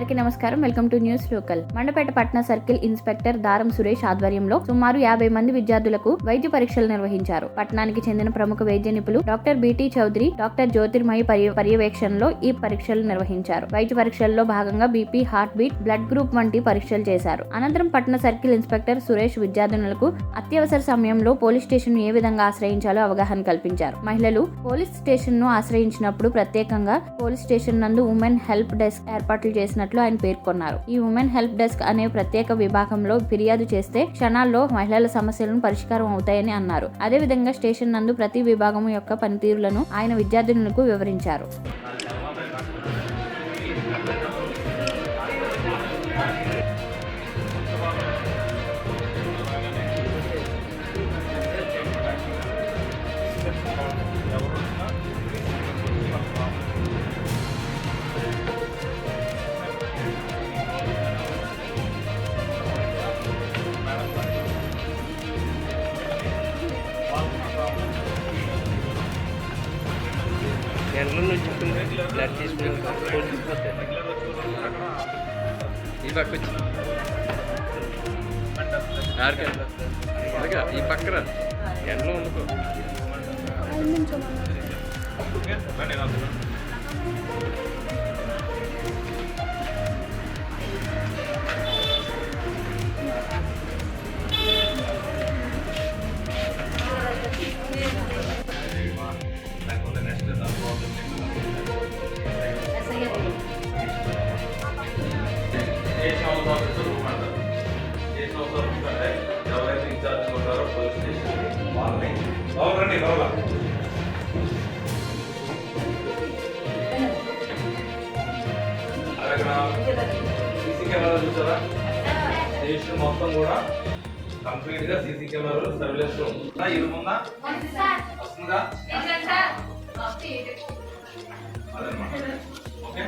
అందరికీ నమస్కారం. Welcome to news local. Mandapeta పట్టణ సర్కిల్ ఇన్స్పెక్టర్ దారం సురేష్ ఆధ్వర్యంలో సుమారు 50 మంది విద్యార్థులకు వైద్య పరీక్షలు నిర్వహించారు. పట్టణానికి చెందిన ప్రముఖ వైద్య నిపుణులు డాక్టర్ బిటి చౌదరి, డాక్టర్ జ్యోతిర్మయి పర్యవేక్షణలో ఈ పరీక్షలు నిర్వహించారు. వైద్య పరీక్షల్లో భాగంగా BP, heart beat, blood group వంటి పరీక్షలు చేశారు. అనంతరం పట్టణ సర్కిల్ ఇన్స్పెక్టర్ సురేష్ విద్యార్థులకు అత్యవసర సమయంలో పోలీస్ స్టేషన్ ఏ విధంగా ఆశ్రయించాలో అవగాహన కల్పించారు. మహిళలు పోలీస్ స్టేషన్ ను ఆశ్రయించినప్పుడు ప్రత్యేకంగా పోలీస్ స్టేషన్ నందు ఉమెన్ హెల్ప్ డెస్క్ ఏర్పాట్లు చేసినట్లు ఆయన పేర్కొన్నారు. ఈ ఉమెన్ హెల్ప్ డెస్క్ అనే ప్రత్యేక విభాగంలో ఫిర్యాదు చేస్తే క్షణాల్లో మహిళల సమస్యలను పరిష్కారం అవుతాయని అన్నారు. అదేవిధంగా స్టేషన్ నందు ప్రతి విభాగం యొక్క పనితీరులను ఆయన విద్యార్థినులకు వివరించారు. ఎండ్ల నుంచి బ్లడ్ తీసుకుని ఈ పక్క వచ్చి ఈ పక్కన ఎండలో ఉండుకో. ఎవరైతే ఇన్ఛార్జ్ ఉంటారో పోలీస్ స్టేషన్ వాళ్ళని రండి సీసీ కెమెరా చూసారా? స్టేషన్ మొత్తం కూడా కంప్లీట్ గా సీసీ కెమెరాలు సర్వేలెన్స్ ఉందా? ఇది ఉందా? వస్తుందా? అదనమాట. ఓకే.